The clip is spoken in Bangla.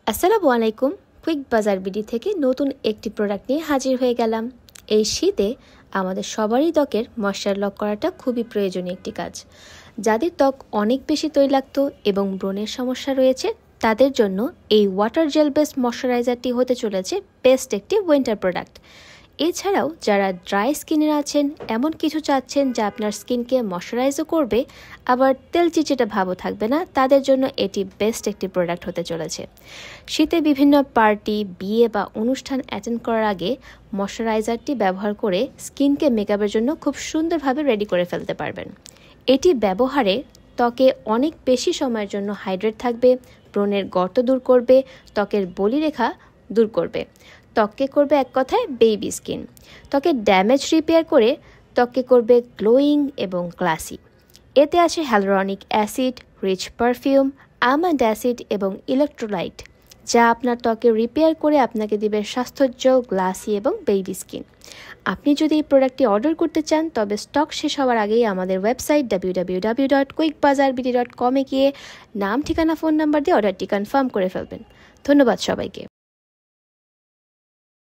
আসসালামু আলাইকুম। কুইক বাজার বিডি থেকে নতুন একটি প্রোডাক্ট নিয়ে হাজির হয়ে গেলাম। এই শীতে আমাদের সবারই ত্বকের ময়শ্চার লক করাটা খুবই প্রয়োজনীয় একটি কাজ। যাদের ত্বক অনেক বেশি তৈলাক্ত এবং ব্রণের সমস্যা রয়েছে তাদের জন্য এই ওয়াটার জেল বেসড ময়শ্চারাইজারটি হতে চলেছে বেস্ট একটি উইন্টার প্রোডাক্ট। এছাড়াও যারা ড্রাই স্কিনের আছেন, এমন কিছু চাচ্ছেন যা আপনার স্কিনকে ময়শ্চারাইজও করবে আবার তেল চিটচিটে ভাবও থাকবে না, তাদের জন্য এটি বেস্ট একটি প্রোডাক্ট হতে চলেছে। শীতে বিভিন্ন পার্টি, বিয়ে বা অনুষ্ঠান অ্যাটেন্ড করার আগে ময়শ্চারাইজারটি ব্যবহার করে স্কিনকে মেকআপের জন্য খুব সুন্দরভাবে রেডি করে ফেলতে পারবেন। এটি ব্যবহারে ত্বকে অনেক বেশি সময়ের জন্য হাইড্রেট থাকবে, ব্রণের গর্ত দূর করবে, ত্বকের বলিরেখা দূর করবে, ত্বককে করবে এক কথায় বেবি স্কিন। ত্বকের ড্যামেজ রিপেয়ার করে ত্বককে করবে গ্লোয়িং এবং গ্লাসি। এতে আছে hyaluronic acid, rich perfume, almond acid এবং ইলেকট্রোলাইট, যা আপনার ত্বকে রিপেয়ার করে আপনাকে দিবে স্বাস্থ্যোজ্জ্বল, গ্লাসি এবং বেবি স্কিন। আপনি যদি এই প্রোডাক্টটি অর্ডার করতে চান তবে স্টক শেষ হওয়ার আগেই আমাদের ওয়েবসাইট www.quickbazarbidi.com গিয়ে নাম, ঠিকানা, ফোন নাম্বার দিয়ে অর্ডারটি কনফার্ম করে ফেলবেন। ধন্যবাদ সবাইকে।